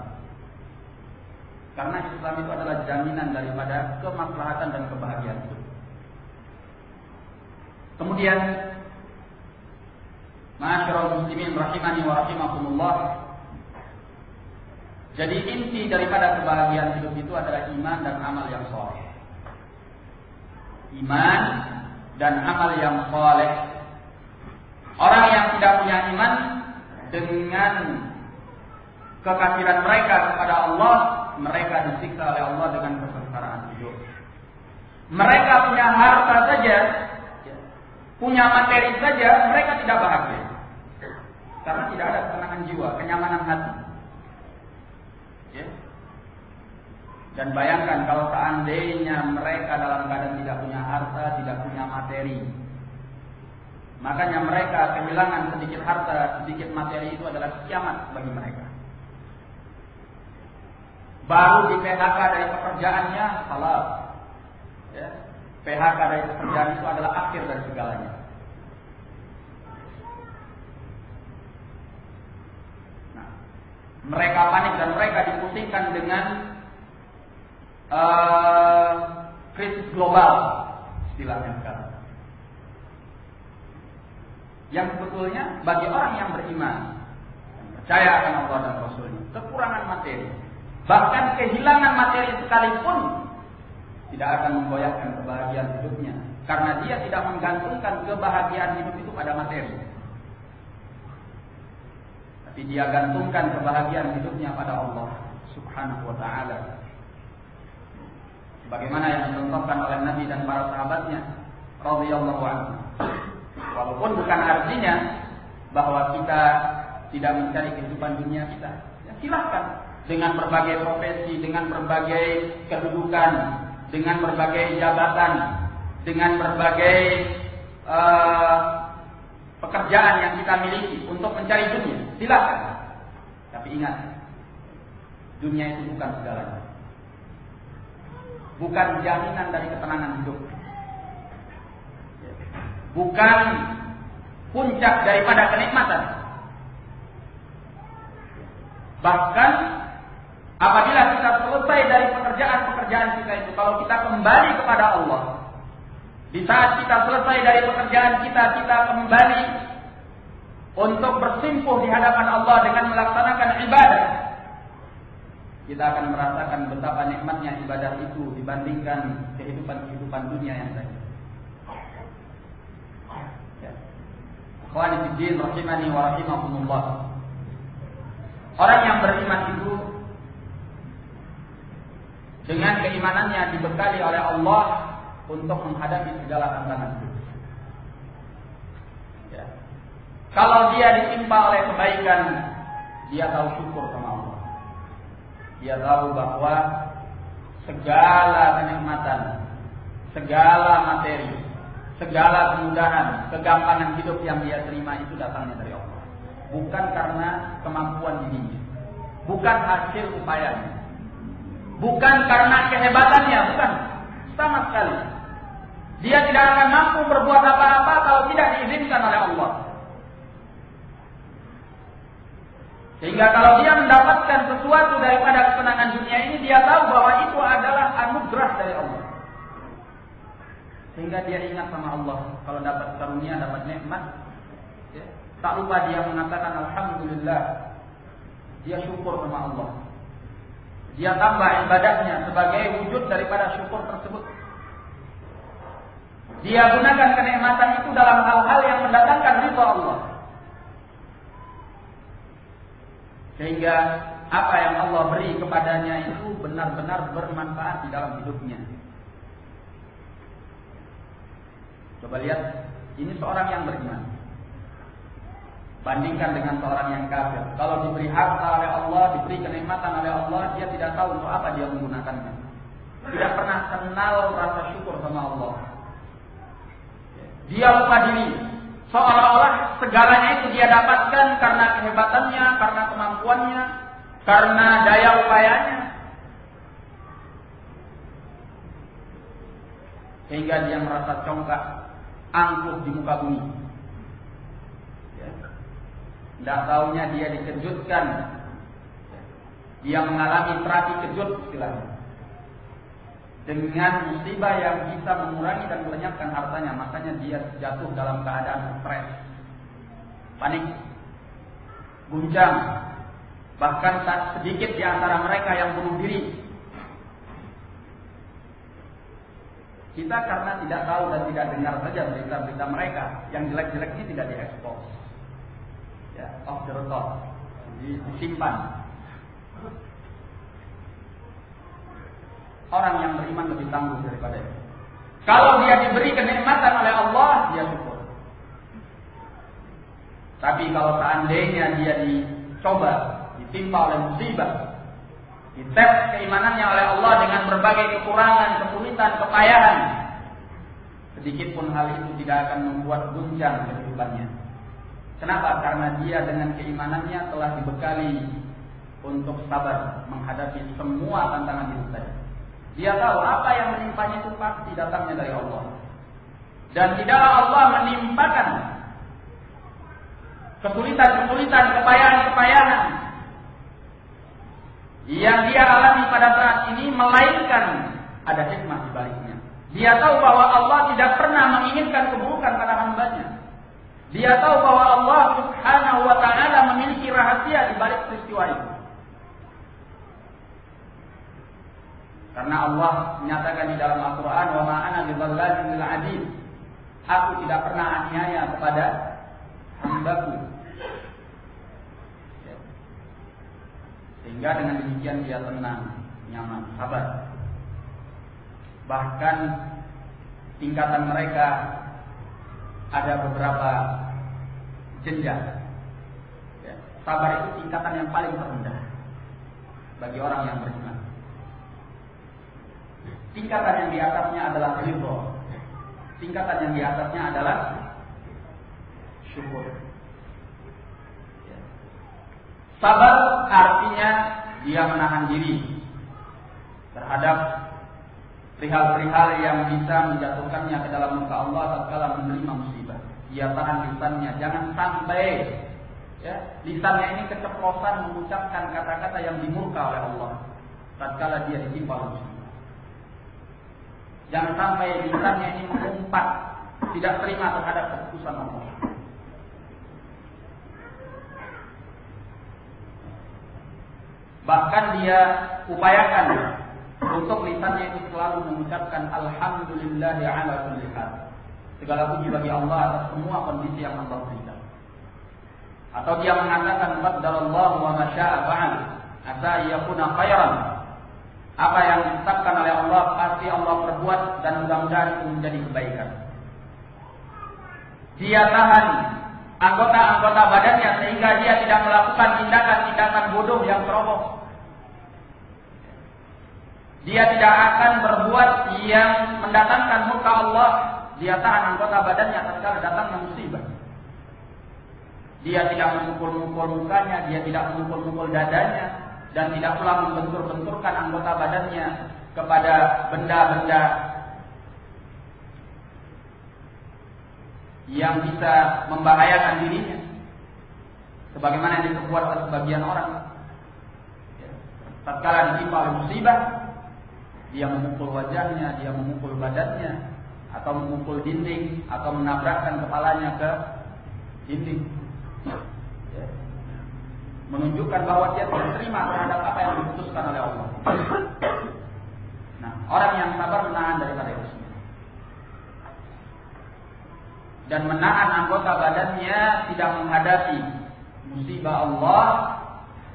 Karena Islam itu adalah jaminan daripada kemaslahatan dan kebahagiaan hidup. Kemudian, ma'asyiral muslimin rahimani wa rahimakumullah, jadi inti daripada kebahagiaan hidup itu adalah iman dan amal yang saleh. Iman dan amal yang saleh. Orang yang tidak punya iman dengan kekafiran mereka kepada Allah, mereka disiksa oleh Allah dengan kesengsaraan hidup. Mereka punya harta saja, punya materi saja, mereka tidak bahagia. Karena tidak ada ketenangan jiwa, kenyamanan hati. Ya. Dan bayangkan kalau seandainya mereka dalam keadaan tidak punya harta, tidak punya materi. Makanya mereka kehilangan sedikit harta, sedikit materi itu adalah kiamat bagi mereka. Baru di PHK dari pekerjaannya, salah. Ya. PHK dari pekerjaan itu adalah akhir dari segalanya. Nah, mereka panik dan mereka dipusingkan dengan krisis global, istilahnya sekarang. Yang sebetulnya bagi orang yang beriman, yang percaya akan Allah dan Rasulnya, kekurangan materi, bahkan kehilangan materi sekalipun tidak akan memgoyahkan kebahagiaan hidupnya, karena dia tidak menggantungkan kebahagiaan hidup itu pada materi, tapi dia gantungkan kebahagiaan hidupnya pada Allah Subhanahu wa ta'ala. Sebagaimana yang dicontohkan oleh Nabi dan para sahabatnya radhiyallahu anhu. Walaupun bukan artinya bahwa kita tidak mencari kehidupan dunia kita. Ya, silahkan dengan berbagai profesi, dengan berbagai kedudukan, dengan berbagai jabatan, dengan berbagai pekerjaan yang kita miliki untuk mencari dunia. Silahkan. Tapi ingat, dunia itu bukan segalanya. Bukan jaminan dari ketenangan hidup. Bukan puncak daripada kenikmatan. Bahkan apabila kita selesai dari pekerjaan-pekerjaan kita itu, kalau kita kembali kepada Allah, di saat kita selesai dari pekerjaan kita, kita kembali untuk bersimpuh di hadapan Allah dengan melaksanakan ibadah, kita akan merasakan betapa nikmatnya ibadah itu dibandingkan kehidupan dunia yang lain. Ikhwani fiddin rahimani wa rahimakumullah. Orang yang beriman itu dengan keimanannya dibekali oleh Allah untuk menghadapi segala tantangan hidup. Ya. Kalau dia ditimpa oleh kebaikan, dia tahu syukur sama Allah. Dia tahu bahwa segala kenikmatan, segala materi, segala kemudahan, kegampangan hidup yang dia terima itu datangnya dari Allah. Bukan karena kemampuan dirinya, bukan hasil upayanya, bukan karena kehebatannya, bukan. Sama sekali. Dia tidak akan mampu berbuat apa-apa kalau tidak diizinkan oleh Allah. Sehingga kalau dia mendapatkan sesuatu daripada kesenangan dunia ini, dia tahu bahwa itu adalah anugerah dari Allah. Sehingga dia ingat sama Allah. Kalau dapat karunia, dapat nikmat, ya, tak lupa dia mengatakan alhamdulillah. Dia syukur sama Allah. Dia tambah ibadahnya sebagai wujud daripada syukur tersebut. Dia gunakan kenikmatan itu dalam hal-hal yang mendatangkan ridha Allah. Sehingga apa yang Allah beri kepadanya itu benar-benar bermanfaat di dalam hidupnya. Coba lihat, ini seorang yang beriman. Bandingkan dengan seorang yang kafir. Kalau diberi harta oleh Allah, diberi kenikmatan oleh Allah, dia tidak tahu untuk apa dia menggunakannya. tidak pernah kenal rasa syukur sama Allah. Dia lupa diri, seolah-olah segalanya itu dia dapatkan karena kehebatannya, karena kemampuannya, karena daya upayanya. Sehingga dia merasa congkak, angkuh di muka bumi. Tidak taunya dia dikejutkan. Dia mengalami terapi kejut istilahnya. Dengan musibah yang bisa mengurangi dan melenyapkan hartanya. Makanya dia jatuh dalam keadaan stres, panik, guncang. Bahkan tak sedikit di antara mereka yang bunuh diri. Kita karena tidak tahu dan tidak dengar saja berita-berita mereka, yang jelek-jelek ini tidak diekspos, ya, off the record, disimpan. Orang yang beriman lebih tangguh daripada itu. Kalau dia diberi kenikmatan oleh Allah, dia syukur. Tapi kalau seandainya dia dicoba, ditimpa oleh musibah, dites keimanannya oleh Allah dengan berbagai kekurangan, kesulitan, kepayahan, sedikit pun hal itu tidak akan membuat guncang kehidupannya. Kenapa? Karena dia dengan keimanannya telah dibekali untuk sabar menghadapi semua tantangan hidup tadi. Dia tahu apa yang menimpanya itu pasti datangnya dari Allah. Dan tidaklah Allah menimpakan kesulitan-kesulitan, kepayahan-kepayahan yang dia alami pada saat ini, melainkan ada hikmah di baliknya. Dia tahu bahwa Allah tidak pernah menginginkan keburukan pada hambanya. Dia tahu bahwa Allah Subhanahu wa ta'ala memiliki rahasia di balik peristiwa itu. Karena Allah menyatakan di dalam Al-Quran, wa ma ana bidzallamin lil 'abid. Aku tidak pernah aniaya kepada hambaku. Sehingga dengan demikian dia tenang, nyaman, sabar. Bahkan tingkatan mereka ada beberapa jenjang. Sabar itu tingkatan yang paling terendah bagi orang yang beriman. Tingkatan yang di atasnya adalah ridho. Tingkatan yang di atasnya adalah syukur. Sabar artinya dia menahan diri terhadap perihal-perihal yang bisa menjatuhkannya ke dalam muka Allah tatkala menerima musibah. Dia tahan lisannya, jangan sampai lisannya ini keceplosan mengucapkan kata-kata yang dimurka oleh Allah tatkala dia ditimpa musibah. Jangan sampai lisannya ini mengumpat, tidak terima terhadap keputusan Allah. Bahkan dia upayakan untuk lisannya itu selalu mengucapkan alhamdulillahi ala kulli hal. Segala puji bagi Allah atas semua kondisi yang Allah berikan. Atau dia mengatakan qaddarallahu wa ma syaa fa'al, asa yakuna khairan. Apa yang ditetapkan oleh Allah pasti Allah perbuat dan mudah-mudahan itu menjadi kebaikan. Dia tahan anggota-anggota badannya sehingga dia tidak melakukan tindakan-tindakan bodoh yang ceroboh. Dia tidak akan berbuat yang mendatangkan murka Allah. Dia tahan anggota badannya tatkala datangnya musibah. Dia tidak memukul-mukul mukanya, dia tidak memukul-mukul dadanya, dan tidak pula membentur-benturkan anggota badannya kepada benda-benda yang bisa membahayakan dirinya, sebagaimana yang diperbuat oleh sebagian orang. Tatkala ditimpa oleh musibah, dia memukul wajahnya, dia memukul badannya, atau memukul dinding, atau menabrakkan kepalanya ke dinding, menunjukkan bahwa dia tidak terima terhadap apa yang diputuskan oleh Allah. Nah, orang yang sabar menahan daripada itu semua. Dan menahan anggota badannya tidak menghadapi musibah Allah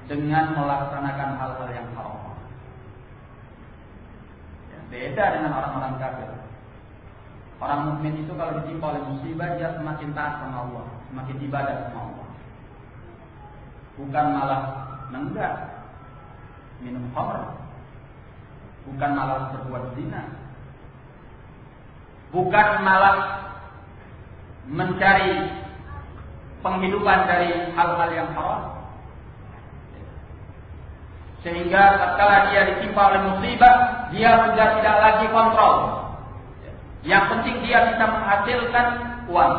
dengan melaksanakan hal-hal yang haram. Beda dengan orang-orang kafir. Orang mukmin itu kalau ditimpa oleh musibah, dia semakin taat sama Allah, semakin ibadah sama Allah. Bukan malah nenggak, minum khamr, bukan malah berbuat zina, bukan malah mencari penghidupan dari hal-hal yang haram. Sehingga tatkala dia ditimpa oleh musibah, dia sudah tidak lagi kontrol. Yang penting dia bisa menghasilkan uang.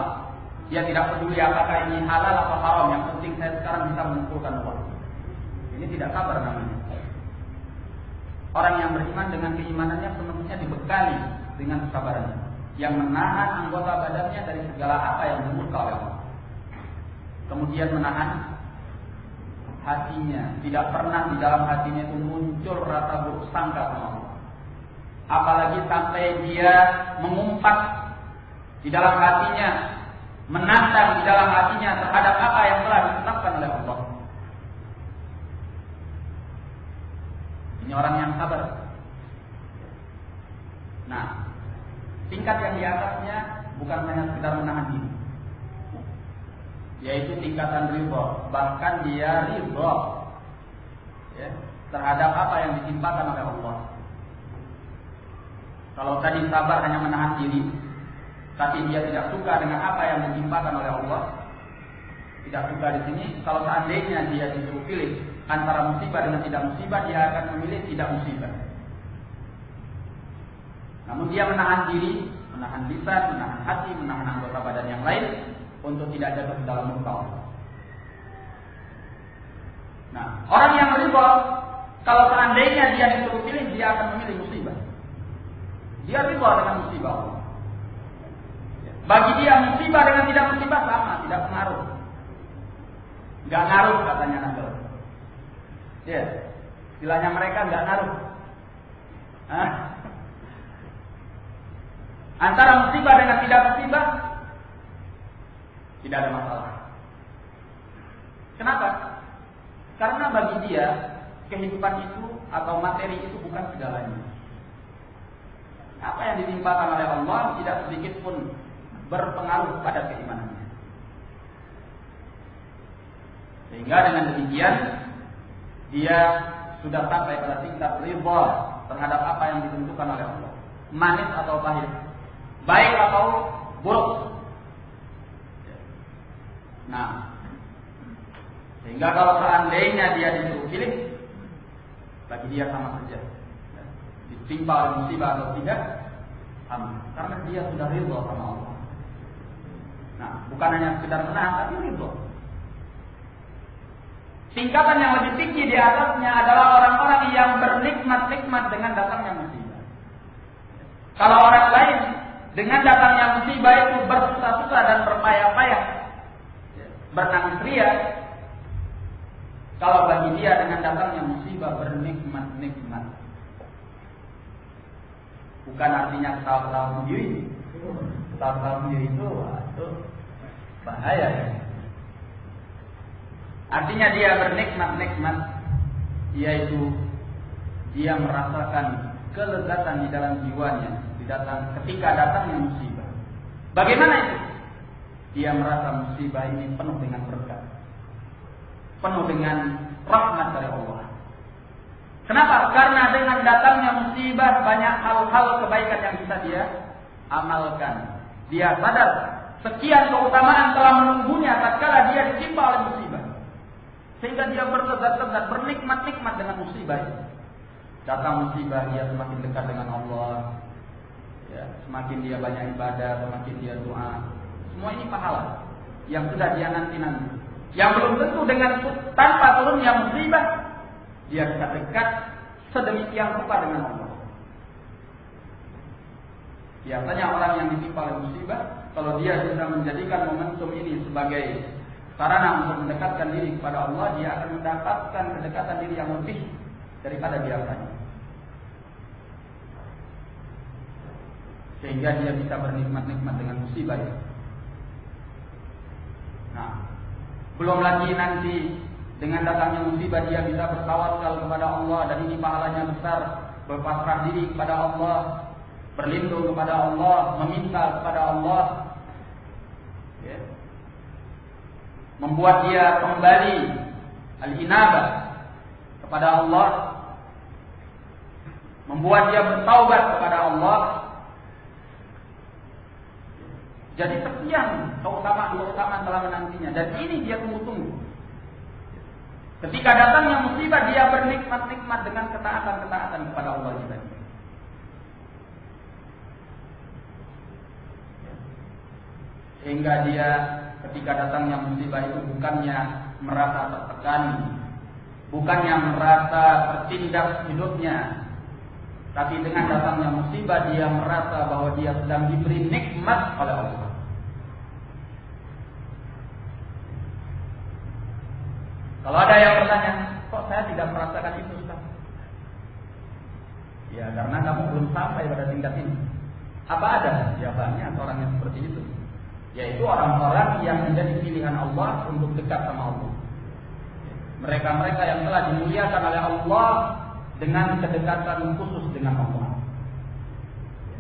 Dia tidak peduli apakah ini halal atau haram. Yang penting saya sekarang bisa mengumpulkan uang. Ini tidak sabar namanya. Orang yang beriman dengan keimanannya semestinya dibekali dengan kesabaran, yang menahan anggota badannya dari segala apa yang dimurka oleh Allah. Kemudian menahan hatinya, tidak pernah di dalam hatinya itu muncul rasa buruk sangka sama Allah. Apalagi sampai dia mengumpat di dalam hatinya, menantang di dalam hatinya terhadap apa yang telah ditetapkan oleh Allah. Ini orang yang sabar. Nah, tingkat yang di atasnya bukan hanya sekedar menahan diri, yaitu tingkatan ridha. Bahkan dia ridha terhadap apa yang ditimpakan oleh Allah. Kalau tadi sabar hanya menahan diri, tapi dia tidak suka dengan apa yang ditimpakan oleh Allah, tidak suka di sini. Kalau seandainya dia disuruh pilih antara musibah dengan tidak musibah, dia akan memilih tidak musibah. Namun dia menahan diri, menahan lisan, menahan hati, menahan anggota badan yang lain untuk tidak jatuh ke dalam murka Allah. Nah, orang yang ridha, kalau seandainya dia disuruh pilih, dia akan memilih musibah. Dia ridha dengan musibah Allah. Bagi dia musibah dengan tidak musibah sama, tidak pengaruh. Enggak ngaruh katanya Nabi. Ya, istilahnya mereka enggak ngaruh. Antara musibah dengan tidak musibah tidak ada masalah. Kenapa? Karena bagi dia kehidupan itu atau materi itu bukan segalanya. Apa yang ditimpakan oleh Allah tidak sedikit pun berpengaruh pada keimanannya. Sehingga dengan demikian dia sudah sampai pada tingkat ridha terhadap apa yang ditentukan oleh Allah, manis atau pahit, baik atau buruk. Nah, sehingga kalau seandainya dia disuruh pilih, bagi dia sama saja, ditimpa oleh musibah atau tidak, sama, karena dia sudah ridha sama Allah. Nah, bukan hanya sekedar menahan, tapi ridha. Tingkatan yang lebih tinggi di atasnya adalah orang-orang yang bernikmat-nikmat dengan datangnya musibah. Kalau orang lain dengan datangnya musibah itu bersusah-susah dan berpayah-payah, bernangis ria. Kalau bagi dia dengan datangnya musibah bernikmat-nikmat. Bukan artinya ketawa-ketawa sendiri. Ketawa-ketawa sendiri itu bahaya ya. Artinya dia bernikmat-nikmat, yaitu dia merasakan kelezatan di dalam jiwanya ketika datangnya musibah. Bagaimana itu? Dia merasa musibah ini penuh dengan berkat, penuh dengan rahmat dari Allah. Kenapa? Karena dengan datangnya musibah banyak hal-hal kebaikan yang bisa dia amalkan. Dia sadar sekian keutamaan telah menunggunya tatkala dia ditimpa oleh musibah. Sehingga dia berlezat-lezat, bernikmat-nikmat dengan musibah itu. Datang musibah, dia semakin dekat dengan Allah. Ya, semakin dia banyak ibadah, semakin dia doa. Semua ini pahala yang sudah dia nanti-nanti. Yang belum tentu dengan tanpa turunnya musibah, dia bisa dekat sedemikian rupa dengan Allah. Biasanya orang yang ditimpa oleh musibah, kalau dia bisa menjadikan momentum ini sebagai sarana untuk mendekatkan diri kepada Allah, dia akan mendapatkan kedekatan diri yang lebih daripada biasanya. Sehingga dia bisa bernikmat-nikmat dengan musibah itu. Nah, belum lagi nanti dengan datangnya musibah dia bisa bertawakal kepada Allah, dan ini pahalanya besar. Berpasrah diri kepada Allah, berlindung kepada Allah, meminta kepada Allah, ya. Membuat dia kembali al-inabah kepada Allah, membuat dia bertaubat kepada Allah. Jadi sekian keutamaan telah menantinya, dan ini dia tunggu-tunggu. Ketika datangnya musibah, dia bernikmat-nikmat dengan ketaatan kepada Allah juga. Sehingga dia ketika datangnya musibah itu bukannya merasa tertekan, bukannya merasa tertindas hidupnya, tapi dengan datangnya musibah dia merasa bahwa dia sedang diberi nikmat oleh Allah. Kalau ada yang bertanya, kok saya tidak merasakan itu, Ustaz? Ya, karena kamu belum sampai pada tingkat ini. Apa ada? Ya, banyak orang yang seperti itu. Yaitu orang-orang yang menjadi pilihan Allah untuk dekat sama Allah. Mereka-mereka yang telah dimuliakan oleh Allah dengan kedekatan khusus dengan Allah.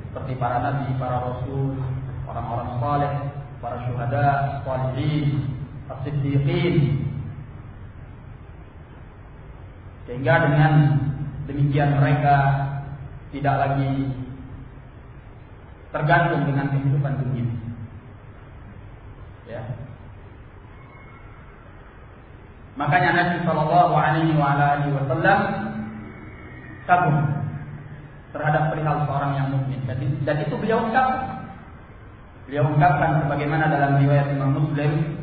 Seperti para nabi, para rasul, orang-orang saleh, para syuhada, shalihin, as-siddiqin. Sehingga dengan demikian mereka tidak lagi tergantung dengan kehidupan dunia. Ya. Makanya Nabi Shallallahu Alaihi Wasallam kagum terhadap perihal seorang yang mukmin. Dan itu beliau ungkapkan sebagaimana dalam riwayat Imam Muslim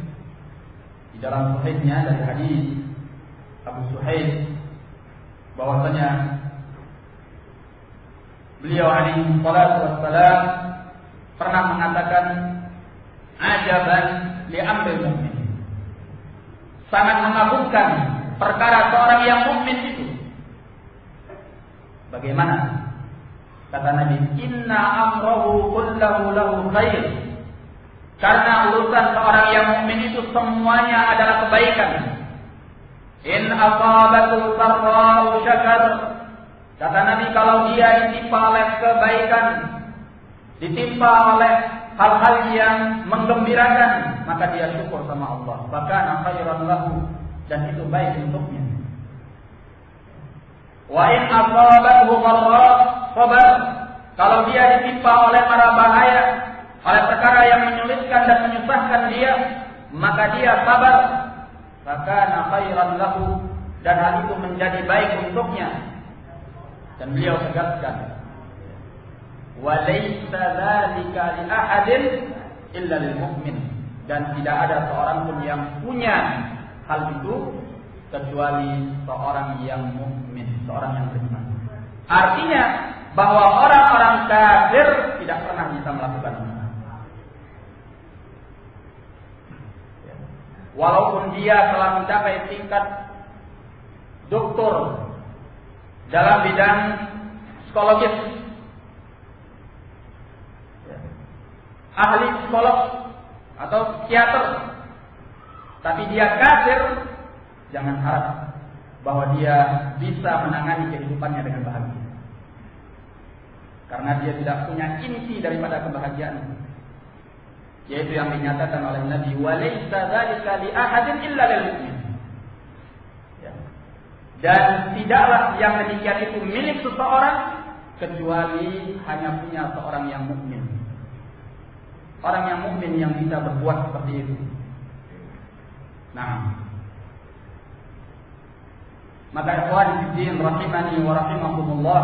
di dalam sahihnya dari hadis Abu Suhaib, bahwasanya beliau alaihi salatu wassalam pernah mengatakan, ajaban li amril mukmin. Sangat mengagumkan perkara seorang yang mukmin itu. Bagaimana? Kata Nabi, inna amrahu kullahu lahu khair. Karena urusan seorang yang mukmin itu semuanya adalah kebaikan. In asabatu sarra'u syakar. Kata Nabi, kalau dia ditimpa oleh kebaikan, ditimpa oleh hal-hal yang menggembirakan, maka dia syukur sama Allah. Bahkan khairan lahu, dan itu baik untuknya. Wa in asabathu dharra sabar. Kalau dia ditimpa oleh mara bahaya, oleh perkara yang menyulitkan dan menyusahkan dia, maka dia sabar. Bahkan khairan lahu, dan hal itu menjadi baik untuknya. Dan beliau tegaskan, walaysa dzalika li ahadin illa lil mu'min, dan tidak ada seorang pun yang punya hal itu kecuali seorang yang mukmin, seorang yang beriman. Artinya bahwa orang-orang kafir tidak pernah bisa melakukan itu. Walaupun dia telah mencapai tingkat doktor dalam bidang psikologis, ahli psikolog atau psikiater, tapi dia kafir, jangan harap bahwa dia bisa menangani kehidupannya dengan bahagia. Karena dia tidak punya inti daripada kebahagiaan, yaitu yang dinyatakan oleh Nabi, walaysa dzalika li ahadin illa lil mu'min. Dan tidaklah yang demikian itu milik seseorang kecuali hanya punya seorang yang mukmin. Orang yang mukmin yang bisa berbuat seperti itu. Nah, maka ikhwan fillah rahimani wa rahimakumullah,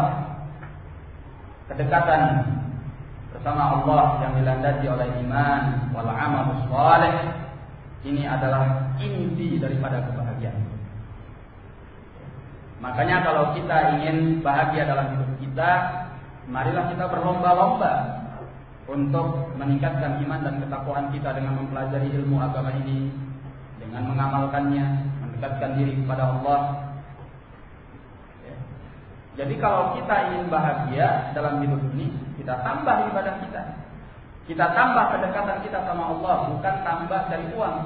kedekatan bersama Allah yang dilandasi oleh iman wal amal saleh, ini adalah inti daripada kebahagiaan. Makanya kalau kita ingin bahagia dalam hidup kita, marilah kita berlomba-lomba untuk meningkatkan iman dan ketakwaan kita dengan mempelajari ilmu agama ini, dengan mengamalkannya, mendekatkan diri kepada Allah. Jadi kalau kita ingin bahagia dalam hidup ini, kita tambah ibadah kita. Kita tambah kedekatan kita sama Allah, bukan tambah dari uang.